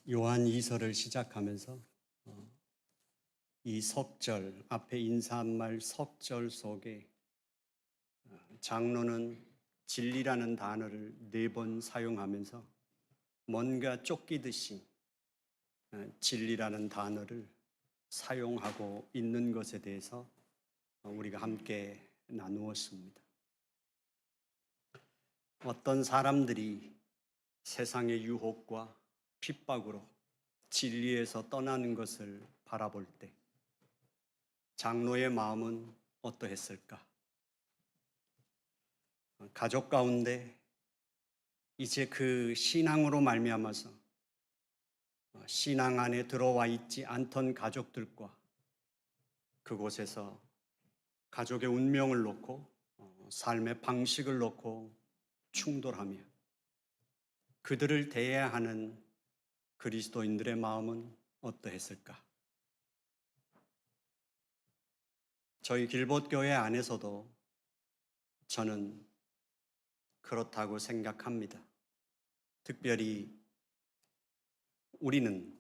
요한 2서를 시작하면서 이 석절 앞에 인사한 말 석절 속에 장로는 진리라는 단어를 4번 사용하면서 뭔가 쫓기듯이 진리라는 단어를 사용하고 있는 것에 대해서 우리가 함께 나누었습니다. 어떤 사람들이 세상의 유혹과 핍박으로 진리에서 떠나는 것을 바라볼 때 장로의 마음은 어떠했을까? 가족 가운데 이제 그 신앙으로 말미암아서 신앙 안에 들어와 있지 않던 가족들과 그곳에서 가족의 운명을 놓고 삶의 방식을 놓고 충돌하며 그들을 대해야 하는 그리스도인들의 마음은 어떠했을까? 저희 길봇교회 안에서도 저는 그렇다고 생각합니다. 특별히 우리는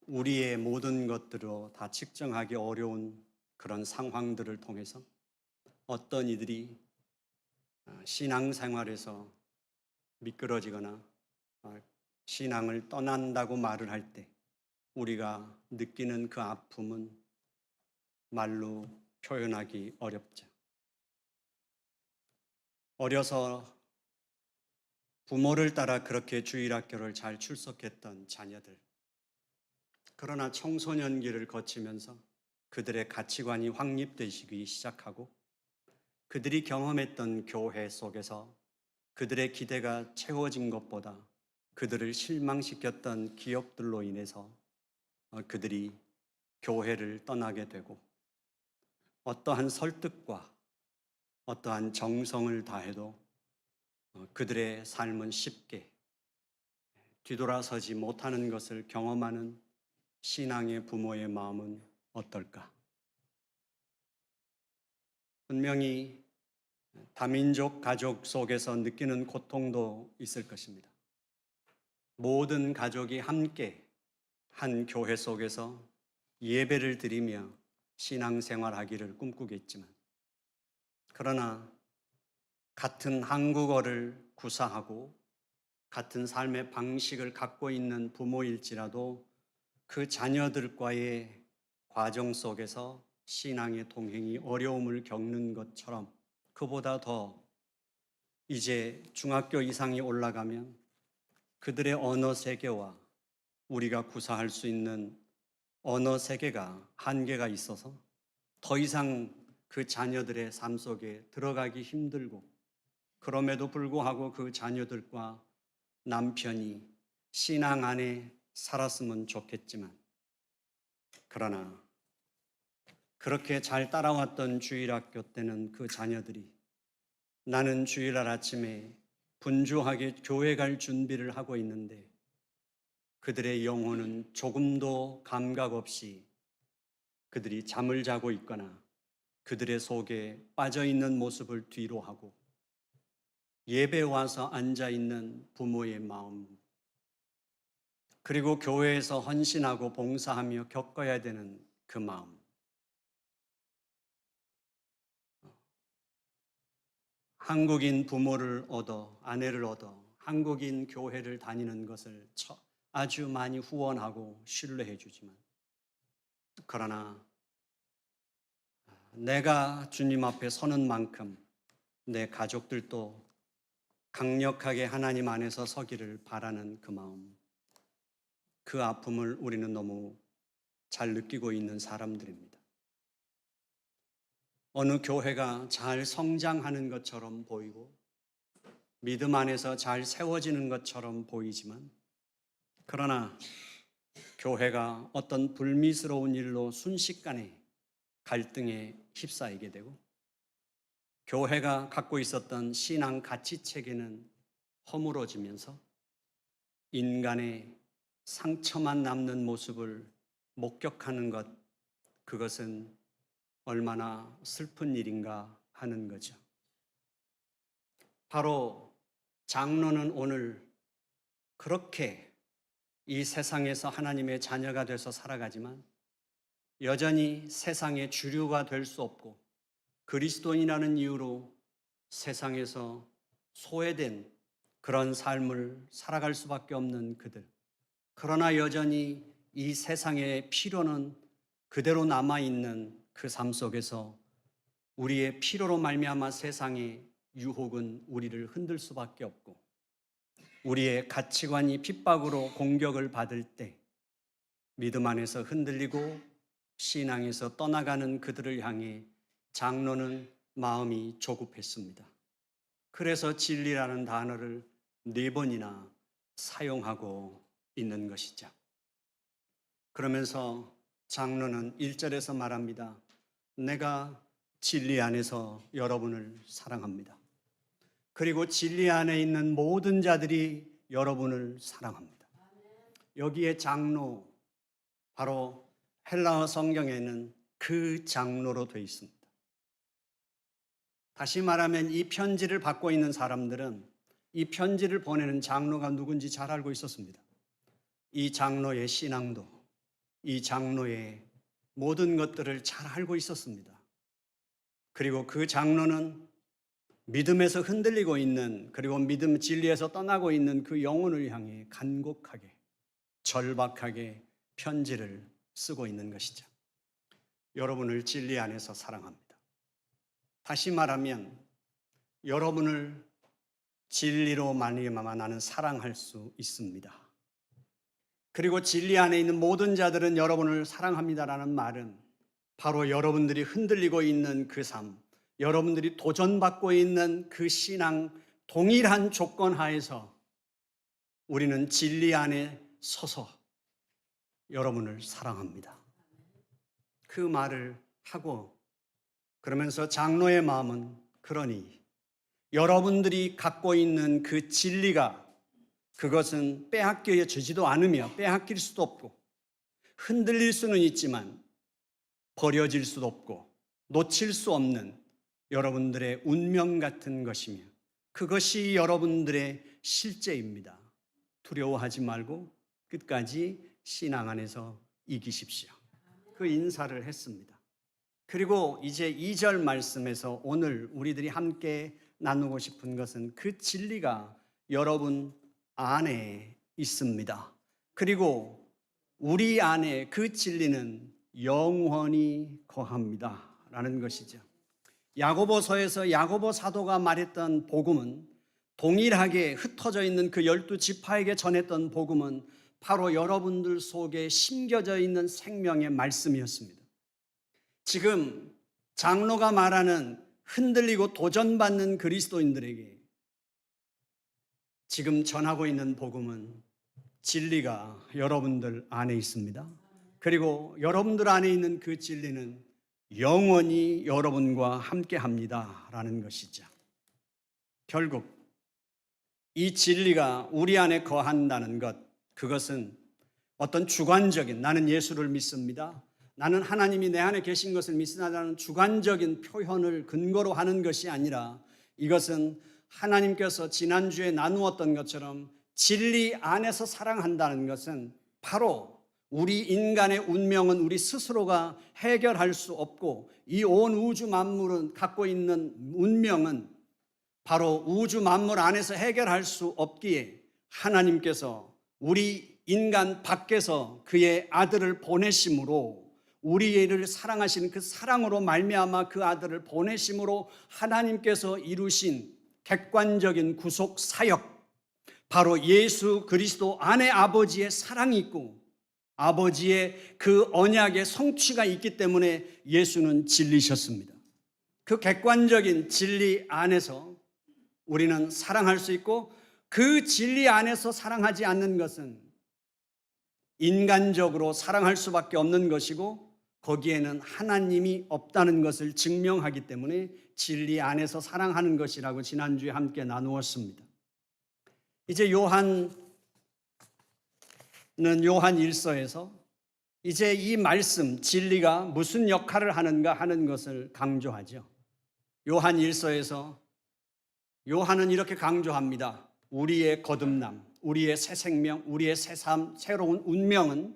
우리의 모든 것들로 다 측정하기 어려운 그런 상황들을 통해서 어떤 이들이 신앙생활에서 미끄러지거나 신앙을 떠난다고 말을 할 때 우리가 느끼는 그 아픔은 말로 표현하기 어렵죠. 어려서 부모를 따라 그렇게 주일학교를 잘 출석했던 자녀들, 그러나 청소년기를 거치면서 그들의 가치관이 확립되시기 시작하고 그들이 경험했던 교회 속에서 그들의 기대가 채워진 것보다 그들을 실망시켰던 기억들로 인해서 그들이 교회를 떠나게 되고 어떠한 설득과 어떠한 정성을 다해도 그들의 삶은 쉽게 뒤돌아서지 못하는 것을 경험하는 신앙의 부모의 마음은 어떨까? 분명히 다민족 가족 속에서 느끼는 고통도 있을 것입니다. 모든 가족이 함께 한 교회 속에서 예배를 드리며 신앙생활하기를 꿈꾸겠지만 그러나 같은 한국어를 구사하고 같은 삶의 방식을 갖고 있는 부모일지라도 그 자녀들과의 과정 속에서 신앙의 동행이 어려움을 겪는 것처럼 그보다 더 이제 중학교 이상이 올라가면 그들의 언어 세계와 우리가 구사할 수 있는 언어 세계가 한계가 있어서 더 이상 그 자녀들의 삶 속에 들어가기 힘들고 그럼에도 불구하고 그 자녀들과 남편이 신앙 안에 살았으면 좋겠지만 그러나 그렇게 잘 따라왔던 주일학교 때는 그 자녀들이 나는 주일날 아침에 분주하게 교회 갈 준비를 하고 있는데 그들의 영혼은 조금도 감각 없이 그들이 잠을 자고 있거나 그들의 속에 빠져 있는 모습을 뒤로 하고 예배 와서 앉아 있는 부모의 마음, 그리고 교회에서 헌신하고 봉사하며 겪어야 되는 그 마음. 한국인 부모를 얻어, 아내를 얻어 한국인 교회를 다니는 것을 아주 많이 후원하고 신뢰해 주지만 그러나 내가 주님 앞에 서는 만큼 내 가족들도 강력하게 하나님 안에서 서기를 바라는 그 마음, 그 아픔을 우리는 너무 잘 느끼고 있는 사람들입니다. 어느 교회가 잘 성장하는 것처럼 보이고 믿음 안에서 잘 세워지는 것처럼 보이지만 그러나 교회가 어떤 불미스러운 일로 순식간에 갈등에 휩싸이게 되고 교회가 갖고 있었던 신앙 가치 체계는 허물어지면서 인간의 상처만 남는 모습을 목격하는 것, 그것은 얼마나 슬픈 일인가 하는 거죠. 바로 장로는 오늘 그렇게 이 세상에서 하나님의 자녀가 돼서 살아가지만 여전히 세상의 주류가 될 수 없고 그리스도인이라는 이유로 세상에서 소외된 그런 삶을 살아갈 수밖에 없는 그들. 그러나 여전히 이 세상의 필요는 그대로 남아있는 그 삶 속에서 우리의 필요로 말미암아 세상의 유혹은 우리를 흔들 수밖에 없고 우리의 가치관이 핍박으로 공격을 받을 때 믿음 안에서 흔들리고 신앙에서 떠나가는 그들을 향해 장로는 마음이 조급했습니다. 그래서 진리라는 단어를 4번이나 사용하고 있는 것이죠. 그러면서 장로는 1절에서 말합니다. 내가 진리 안에서 여러분을 사랑합니다. 그리고 진리 안에 있는 모든 자들이 여러분을 사랑합니다. 여기에 장로, 바로 헬라어 성경에는 그 장로로 되어 있습니다. 다시 말하면 이 편지를 받고 있는 사람들은 이 편지를 보내는 장로가 누군지 잘 알고 있었습니다. 이 장로의 신앙도, 이 장로의 모든 것들을 잘 알고 있었습니다. 그리고 그 장로는 믿음에서 흔들리고 있는, 그리고 믿음 진리에서 떠나고 있는 그 영혼을 향해 간곡하게, 절박하게 편지를 쓰고 있는 것이죠. 여러분을 진리 안에서 사랑합니다. 다시 말하면 여러분을 진리로 말미암아 나는 사랑할 수 있습니다. 그리고 진리 안에 있는 모든 자들은 여러분을 사랑합니다라는 말은 바로 여러분들이 흔들리고 있는 그 삶, 여러분들이 도전받고 있는 그 신앙 동일한 조건 하에서 우리는 진리 안에 서서 여러분을 사랑합니다. 그 말을 하고 그러면서 장로의 마음은 그러니 여러분들이 갖고 있는 그 진리가 그것은 빼앗겨지지도 않으며 빼앗길 수도 없고 흔들릴 수는 있지만 버려질 수도 없고 놓칠 수 없는 여러분들의 운명 같은 것이며 그것이 여러분들의 실제입니다. 두려워하지 말고 끝까지 신앙 안에서 이기십시오. 그 인사를 했습니다. 그리고 이제 2절 말씀에서 오늘 우리들이 함께 나누고 싶은 것은 그 진리가 여러분 안에 있습니다. 그리고 우리 안에 그 진리는 영원히 거합니다 라는 것이죠. 야고보서에서 야고보 사도가 말했던 복음은 동일하게 흩어져 있는 그 12지파에게 전했던 복음은 바로 여러분들 속에 심겨져 있는 생명의 말씀이었습니다. 지금 장로가 말하는 흔들리고 도전받는 그리스도인들에게 지금 전하고 있는 복음은 진리가 여러분들 안에 있습니다. 그리고 여러분들 안에 있는 그 진리는 영원히 여러분과 함께 합니다 라는 것이죠. 결국 이 진리가 우리 안에 거한다는 것, 그것은 어떤 주관적인 나는 예수를 믿습니다, 나는 하나님이 내 안에 계신 것을 믿습니다라는 주관적인 표현을 근거로 하는 것이 아니라 이것은 하나님께서 지난주에 나누었던 것처럼 진리 안에서 사랑한다는 것은 바로 우리 인간의 운명은 우리 스스로가 해결할 수 없고 이 온 우주 만물은 갖고 있는 운명은 바로 우주 만물 안에서 해결할 수 없기에 하나님께서 우리 인간 밖에서 그의 아들을 보내심으로 우리를 사랑하시는 그 사랑으로 말미암아 그 아들을 보내심으로 하나님께서 이루신 객관적인 구속 사역, 바로 예수 그리스도 안에 아버지의 사랑이 있고 아버지의 그 언약의 성취가 있기 때문에 예수는 진리셨습니다. 그 객관적인 진리 안에서 우리는 사랑할 수 있고 그 진리 안에서 사랑하지 않는 것은 인간적으로 사랑할 수밖에 없는 것이고 거기에는 하나님이 없다는 것을 증명하기 때문에 진리 안에서 사랑하는 것이라고 지난주에 함께 나누었습니다. 이제 요한 1서에서 이제 이 말씀 진리가 무슨 역할을 하는가 하는 것을 강조하죠. 요한 1서에서 요한은 이렇게 강조합니다. 우리의 거듭남, 우리의 새 생명, 우리의 새 삶, 새로운 운명은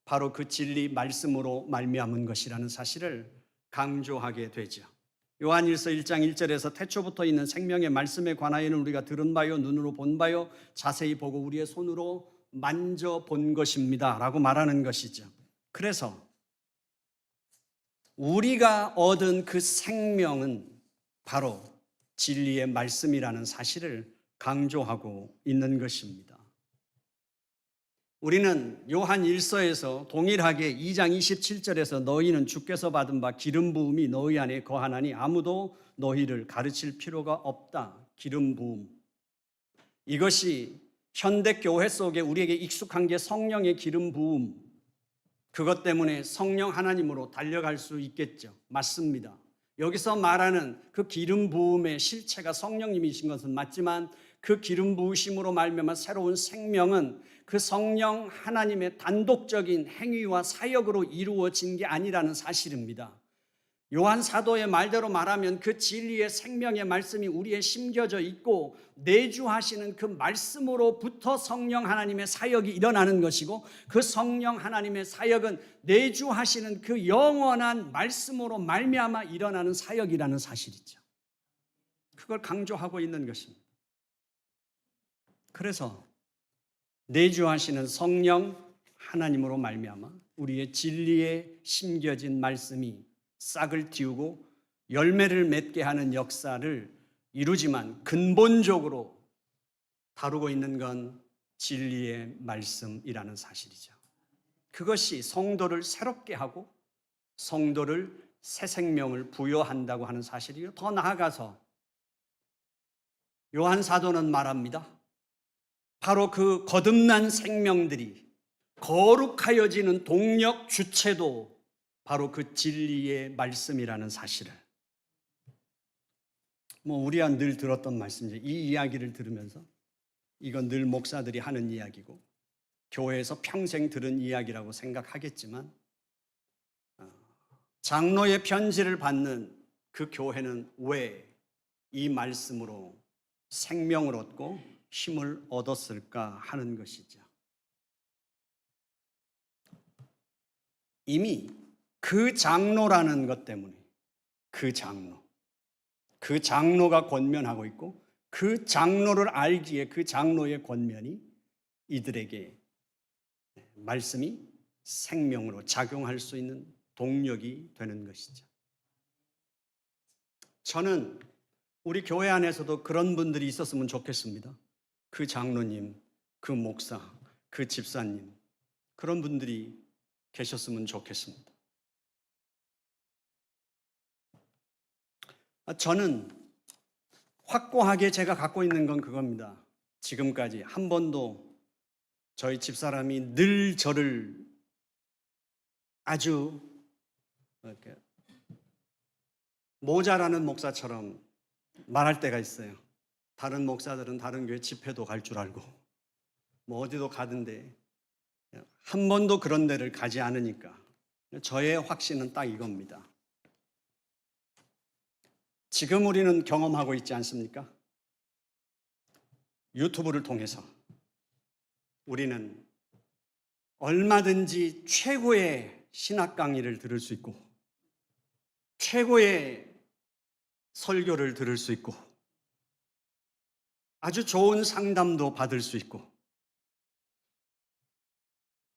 바로 그 진리 말씀으로 말미암은 것이라는 사실을 강조하게 되죠. 요한일서 1장 1절에서 태초부터 있는 생명의 말씀에 관하여는 우리가 들은 바요 눈으로 본 바요 자세히 보고 우리의 손으로 만져본 것입니다 라고 말하는 것이죠. 그래서 우리가 얻은 그 생명은 바로 진리의 말씀이라는 사실을 강조하고 있는 것입니다. 우리는 요한 1서에서 동일하게 2장 27절에서 너희는 주께서 받은 바 기름 부음이 너희 안에 거하나니 아무도 너희를 가르칠 필요가 없다. 기름 부음. 이것이 현대 교회 속에 우리에게 익숙한 게 성령의 기름 부음. 그것 때문에 성령 하나님으로 달려갈 수 있겠죠. 맞습니다. 여기서 말하는 그 기름 부음의 실체가 성령님이신 것은 맞지만 그 기름 부으심으로 말미암아 새로운 생명은 그 성령 하나님의 단독적인 행위와 사역으로 이루어진 게 아니라는 사실입니다. 요한 사도의 말대로 말하면 그 진리의 생명의 말씀이 우리에 심겨져 있고 내주하시는 그 말씀으로부터 성령 하나님의 사역이 일어나는 것이고 그 성령 하나님의 사역은 내주하시는 그 영원한 말씀으로 말미암아 일어나는 사역이라는 사실이죠. 그걸 강조하고 있는 것입니다. 그래서 내주하시는 성령 하나님으로 말미암아 우리의 진리에 심겨진 말씀이 싹을 틔우고 열매를 맺게 하는 역사를 이루지만 근본적으로 다루고 있는 건 진리의 말씀이라는 사실이죠. 그것이 성도를 새롭게 하고 성도를 새 생명을 부여한다고 하는 사실이요. 더 나아가서 요한 사도는 말합니다. 바로 그 거듭난 생명들이 거룩하여지는 동력 주체도 바로 그 진리의 말씀이라는 사실을 우리가 늘 들었던 말씀이죠. 이 이야기를 들으면서 이건 늘 목사들이 하는 이야기고 교회에서 평생 들은 이야기라고 생각하겠지만 장로의 편지를 받는 그 교회는 왜 이 말씀으로 생명을 얻고 힘을 얻었을까 하는 것이죠. 이미 그 장로라는 것 때문에 그 장로가 권면하고 있고 그 장로를 알기에 그 장로의 권면이 이들에게 말씀이 생명으로 작용할 수 있는 동력이 되는 것이죠. 저는 우리 교회 안에서도 그런 분들이 있었으면 좋겠습니다. 그 장로님, 그 목사, 그 집사님, 그런 분들이 계셨으면 좋겠습니다. 저는 확고하게 제가 갖고 있는 건 그겁니다. 지금까지 한 번도 저희 집사람이 늘 저를 아주 모자라는 목사처럼 말할 때가 있어요. 다른 목사들은 다른 교회 집회도 갈 줄 알고 어디도 가던데 한 번도 그런 데를 가지 않으니까 저의 확신은 딱 이겁니다. 지금 우리는 경험하고 있지 않습니까? 유튜브를 통해서 우리는 얼마든지 최고의 신학 강의를 들을 수 있고 최고의 설교를 들을 수 있고 아주 좋은 상담도 받을 수 있고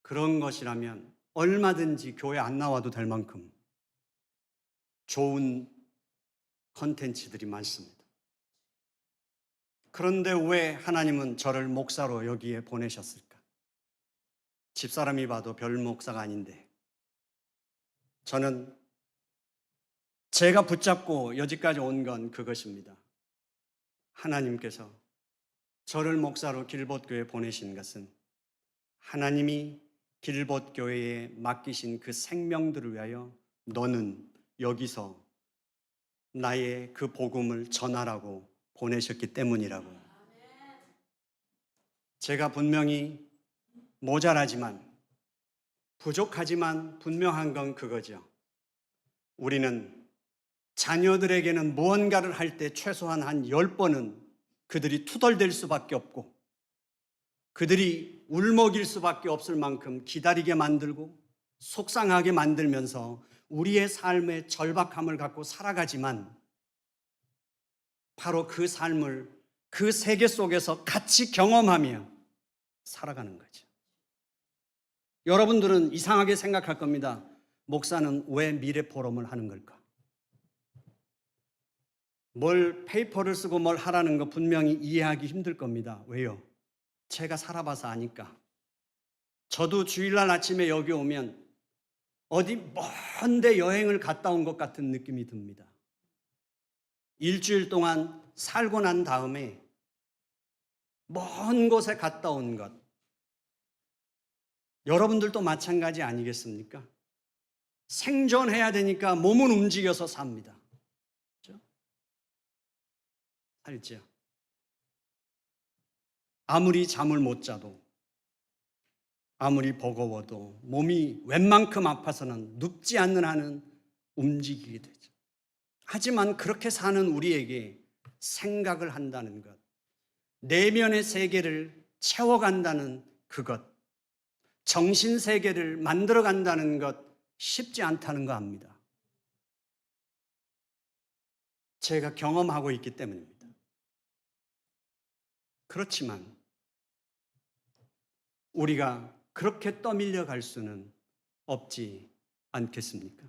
그런 것이라면 얼마든지 교회 안 나와도 될 만큼 좋은 컨텐츠들이 많습니다. 그런데 왜 하나님은 저를 목사로 여기에 보내셨을까? 집사람이 봐도 별 목사가 아닌데 저는 제가 붙잡고 여기까지 온 건 그것입니다. 하나님께서 저를 목사로 길봇교회에 보내신 것은 하나님이 길봇교회에 맡기신 그 생명들을 위하여 너는 여기서 나의 그 복음을 전하라고 보내셨기 때문이라고. 제가 분명히 모자라지만 부족하지만 분명한 건 그거죠. 우리는 자녀들에게는 무언가를 할 때 최소한 한 10번은 그들이 투덜댈 수밖에 없고 그들이 울먹일 수밖에 없을 만큼 기다리게 만들고 속상하게 만들면서 우리의 삶의 절박함을 갖고 살아가지만 바로 그 삶을 그 세계 속에서 같이 경험하며 살아가는 거죠. 여러분들은 이상하게 생각할 겁니다. 목사는 왜 미래 포럼을 하는 걸까? 뭘 페이퍼를 쓰고 뭘 하라는 거 분명히 이해하기 힘들 겁니다. 왜요? 제가 살아봐서 아니까. 저도 주일날 아침에 여기 오면 어디 먼데 여행을 갔다 온 것 같은 느낌이 듭니다. 일주일 동안 살고 난 다음에 먼 곳에 갔다 온 것. 여러분들도 마찬가지 아니겠습니까? 생존해야 되니까 몸은 움직여서 삽니다. 그렇죠? 살죠. 아무리 잠을 못 자도, 아무리 버거워도 몸이 웬만큼 아파서는 눕지 않는 한은 움직이게 되죠. 하지만 그렇게 사는 우리에게 생각을 한다는 것, 내면의 세계를 채워간다는 그것, 정신세계를 만들어간다는 것 쉽지 않다는 거 압니다. 제가 경험하고 있기 때문입니다. 그렇지만 우리가 그렇게 떠밀려 갈 수는 없지 않겠습니까?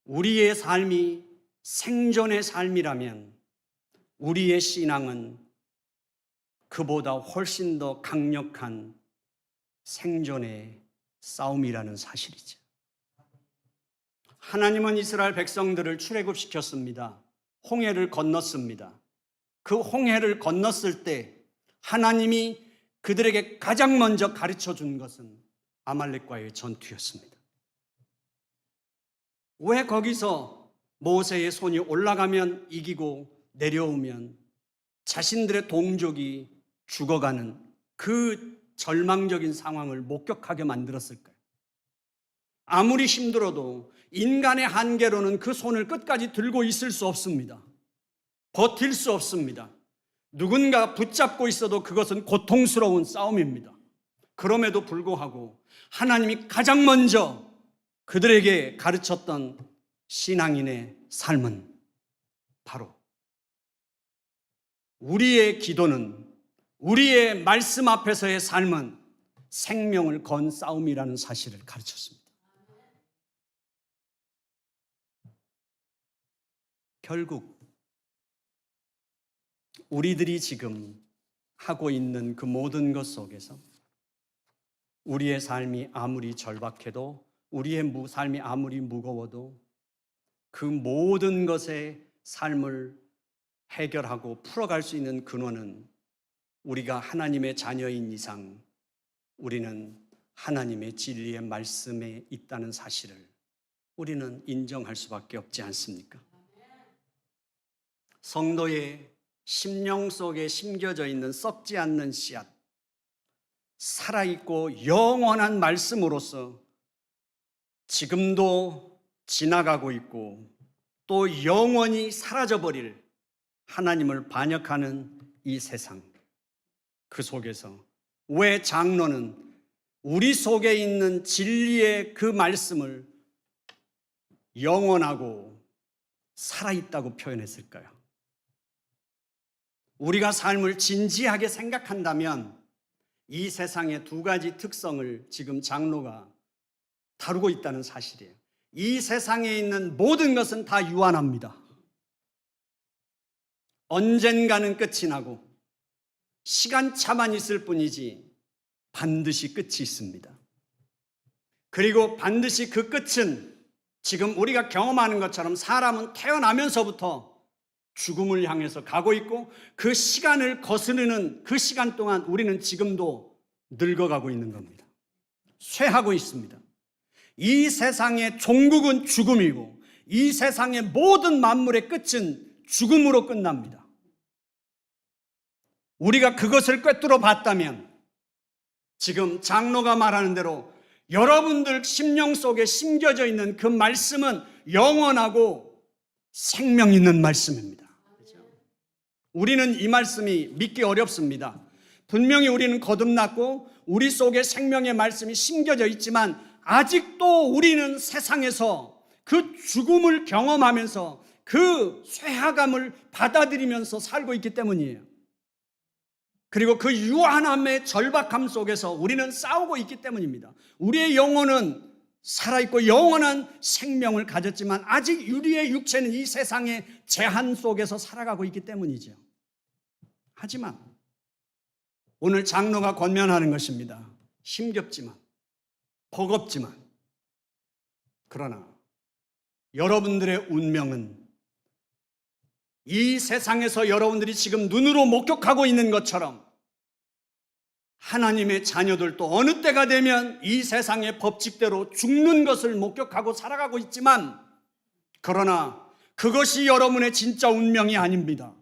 우리의 삶이 생존의 삶이라면 우리의 신앙은 그보다 훨씬 더 강력한 생존의 싸움이라는 사실이죠. 하나님은 이스라엘 백성들을 출애굽시켰습니다. 홍해를 건넜습니다. 그 홍해를 건넜을 때 하나님이 그들에게 가장 먼저 가르쳐 준 것은 아말렉과의 전투였습니다. 왜 거기서 모세의 손이 올라가면 이기고 내려오면 자신들의 동족이 죽어가는 그 절망적인 상황을 목격하게 만들었을까요? 아무리 힘들어도 인간의 한계로는 그 손을 끝까지 들고 있을 수 없습니다. 버틸 수 없습니다. 누군가 붙잡고 있어도 그것은 고통스러운 싸움입니다. 그럼에도 불구하고 하나님이 가장 먼저 그들에게 가르쳤던 신앙인의 삶은 바로 우리의 기도는, 우리의 말씀 앞에서의 삶은 생명을 건 싸움이라는 사실을 가르쳤습니다. 결국 우리들이 지금 하고 있는 그 모든 것 속에서 우리의 삶이 아무리 절박해도, 우리의 삶이 아무리 무거워도 그 모든 것의 삶을 해결하고 풀어갈 수 있는 근원은 우리가 하나님의 자녀인 이상 우리는 하나님의 진리의 말씀에 있다는 사실을 우리는 인정할 수밖에 없지 않습니까? 성도의 심령 속에 심겨져 있는 썩지 않는 씨앗, 살아있고 영원한 말씀으로서 지금도 지나가고 있고 또 영원히 사라져버릴 하나님을 반역하는 이 세상, 그 속에서 왜 장로는 우리 속에 있는 진리의 그 말씀을 영원하고 살아있다고 표현했을까요? 우리가 삶을 진지하게 생각한다면 이 세상의 두 가지 특성을 지금 장로가 다루고 있다는 사실이에요. 이 세상에 있는 모든 것은 다 유한합니다. 언젠가는 끝이 나고 시간차만 있을 뿐이지 반드시 끝이 있습니다. 그리고 반드시 그 끝은 지금 우리가 경험하는 것처럼 사람은 태어나면서부터 죽음을 향해서 가고 있고 그 시간을 거스르는 그 시간 동안 우리는 지금도 늙어가고 있는 겁니다. 쇠하고 있습니다. 이 세상의 종국은 죽음이고 이 세상의 모든 만물의 끝은 죽음으로 끝납니다. 우리가 그것을 꿰뚫어 봤다면 지금 장로가 말하는 대로 여러분들 심령 속에 심겨져 있는 그 말씀은 영원하고 생명 있는 말씀입니다. 우리는 이 말씀이 믿기 어렵습니다. 분명히 우리는 거듭났고 우리 속에 생명의 말씀이 심겨져 있지만 아직도 우리는 세상에서 그 죽음을 경험하면서 그 쇠하감을 받아들이면서 살고 있기 때문이에요. 그리고 그 유한함의 절박함 속에서 우리는 싸우고 있기 때문입니다. 우리의 영혼은 살아있고 영원한 생명을 가졌지만 아직 우리의 육체는 이 세상의 제한 속에서 살아가고 있기 때문이죠. 하지만 오늘 장로가 권면하는 것입니다. 힘겹지만, 버겁지만, 그러나 여러분들의 운명은 이 세상에서 여러분들이 지금 눈으로 목격하고 있는 것처럼 하나님의 자녀들도 어느 때가 되면 이 세상의 법칙대로 죽는 것을 목격하고 살아가고 있지만, 그러나 그것이 여러분의 진짜 운명이 아닙니다.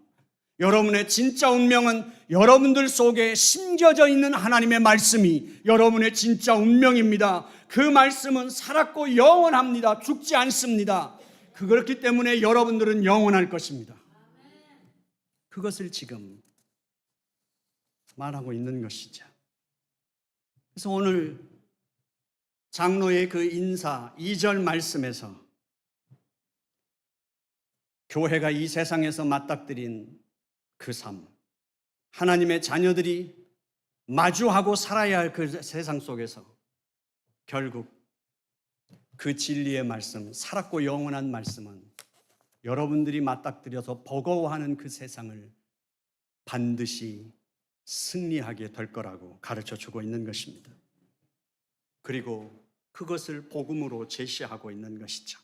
여러분의 진짜 운명은 여러분들 속에 심겨져 있는 하나님의 말씀이 여러분의 진짜 운명입니다. 그 말씀은 살았고 영원합니다. 죽지 않습니다. 그렇기 때문에 여러분들은 영원할 것입니다. 그것을 지금 말하고 있는 것이죠. 그래서 오늘 장로의 그 인사 2절 말씀에서 교회가 이 세상에서 맞닥뜨린 그 삶, 하나님의 자녀들이 마주하고 살아야 할 그 세상 속에서 결국 그 진리의 말씀, 살았고 영원한 말씀은 여러분들이 맞닥뜨려서 버거워하는 그 세상을 반드시 승리하게 될 거라고 가르쳐 주고 있는 것입니다. 그리고 그것을 복음으로 제시하고 있는 것이죠.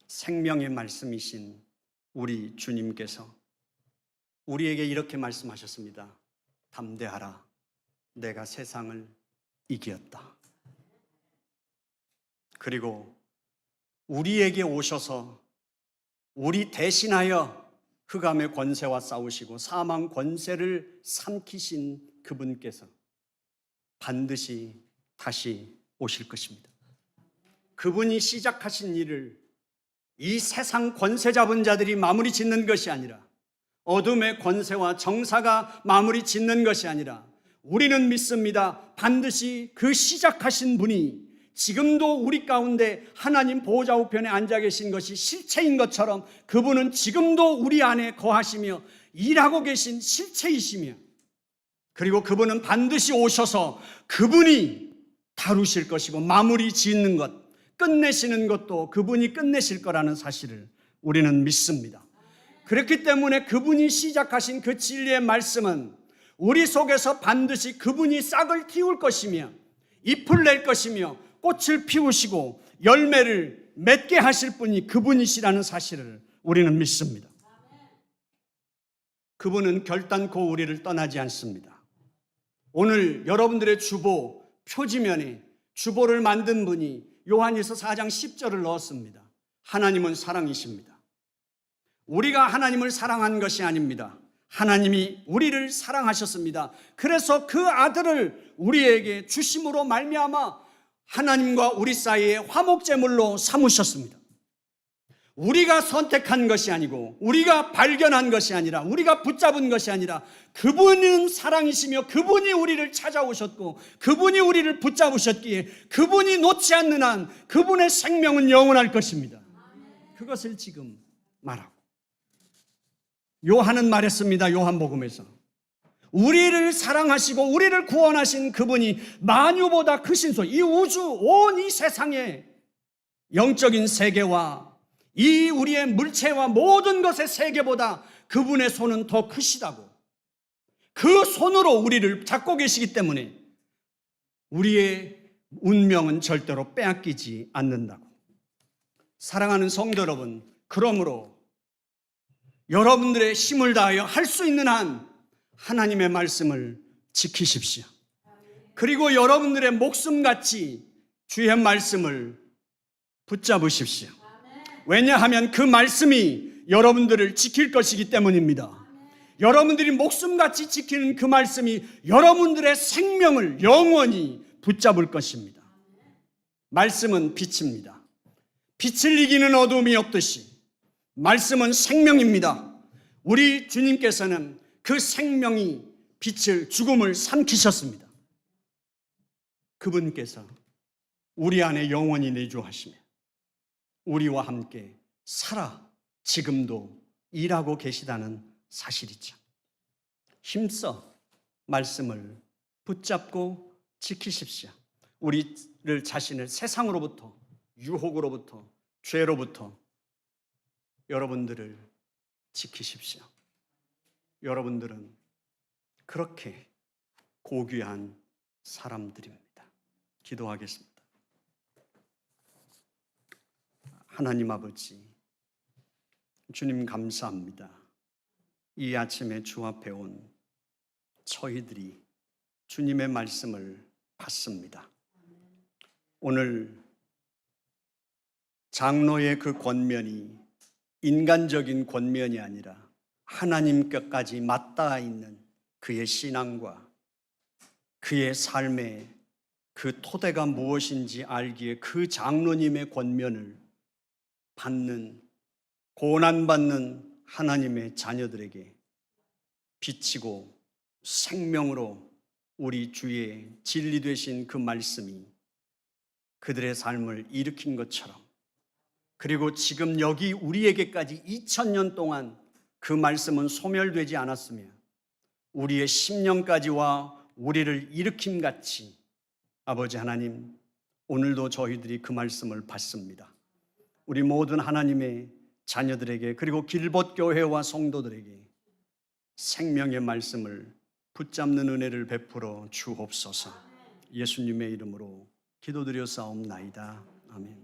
생명의 말씀이신 우리 주님께서 우리에게 이렇게 말씀하셨습니다. 담대하라. 내가 세상을 이겼다. 그리고 우리에게 오셔서 우리 대신하여 흑암의 권세와 싸우시고 사망 권세를 삼키신 그분께서 반드시 다시 오실 것입니다. 그분이 시작하신 일을 이 세상 권세 잡은 자들이 마무리 짓는 것이 아니라, 어둠의 권세와 정사가 마무리 짓는 것이 아니라, 우리는 믿습니다. 반드시 그 시작하신 분이 지금도 우리 가운데 하나님 보호자 우편에 앉아 계신 것이 실체인 것처럼 그분은 지금도 우리 안에 거하시며 일하고 계신 실체이시며, 그리고 그분은 반드시 오셔서 그분이 다루실 것이고 마무리 짓는 것, 끝내시는 것도 그분이 끝내실 거라는 사실을 우리는 믿습니다. 그렇기 때문에 그분이 시작하신 그 진리의 말씀은 우리 속에서 반드시 그분이 싹을 틔울 것이며 잎을 낼 것이며 꽃을 피우시고 열매를 맺게 하실 분이 그분이시라는 사실을 우리는 믿습니다. 그분은 결단코 우리를 떠나지 않습니다. 오늘 여러분들의 주보 표지면에 주보를 만든 분이 요한일서 4장 10절을 넣었습니다. 하나님은 사랑이십니다. 우리가 하나님을 사랑한 것이 아닙니다. 하나님이 우리를 사랑하셨습니다. 그래서 그 아들을 우리에게 주심으로 말미암아 하나님과 우리 사이에 화목제물로 삼으셨습니다. 우리가 선택한 것이 아니고 우리가 발견한 것이 아니라 우리가 붙잡은 것이 아니라 그분은 사랑이시며 그분이 우리를 찾아오셨고 그분이 우리를 붙잡으셨기에 그분이 놓지 않는 한 그분의 생명은 영원할 것입니다. 그것을 지금 말하고 요한은 말했습니다. 요한복음에서 우리를 사랑하시고 우리를 구원하신 그분이 만유보다 크신 소, 이 우주 온 이 세상의 영적인 세계와 이 우리의 물체와 모든 것의 세계보다 그분의 손은 더 크시다고, 그 손으로 우리를 잡고 계시기 때문에 우리의 운명은 절대로 빼앗기지 않는다고. 사랑하는 성도 여러분, 그러므로 여러분들의 힘을 다하여 할 수 있는 한 하나님의 말씀을 지키십시오. 그리고 여러분들의 목숨같이 주의 말씀을 붙잡으십시오. 왜냐하면 그 말씀이 여러분들을 지킬 것이기 때문입니다. 여러분들이 목숨같이 지키는 그 말씀이 여러분들의 생명을 영원히 붙잡을 것입니다. 말씀은 빛입니다. 빛을 이기는 어둠이 없듯이 말씀은 생명입니다. 우리 주님께서는 그 생명이 빛을, 죽음을 삼키셨습니다. 그분께서 우리 안에 영원히 내주하시며 우리와 함께 살아 지금도 일하고 계시다는 사실이죠. 힘써 말씀을 붙잡고 지키십시오. 우리를 자신을 세상으로부터, 유혹으로부터, 죄로부터 여러분들을 지키십시오. 여러분들은 그렇게 고귀한 사람들입니다. 기도하겠습니다. 하나님 아버지, 주님 감사합니다. 이 아침에 주 앞에 온 저희들이 주님의 말씀을 받습니다. 오늘 장로의 그 권면이 인간적인 권면이 아니라 하나님께까지 맞닿아 있는 그의 신앙과 그의 삶의 그 토대가 무엇인지 알기에 그 장로님의 권면을 받는, 고난받는 하나님의 자녀들에게 비치고 생명으로 우리 주의 진리 되신 그 말씀이 그들의 삶을 일으킨 것처럼, 그리고 지금 여기 우리에게까지 2000년 동안 그 말씀은 소멸되지 않았으며 우리의 심령까지와 우리를 일으킴같이 아버지 하나님, 오늘도 저희들이 그 말씀을 받습니다. 우리 모든 하나님의 자녀들에게, 그리고 길봇교회와 성도들에게 생명의 말씀을 붙잡는 은혜를 베풀어 주옵소서. 예수님의 이름으로 기도드려 싸움나이다. 아멘.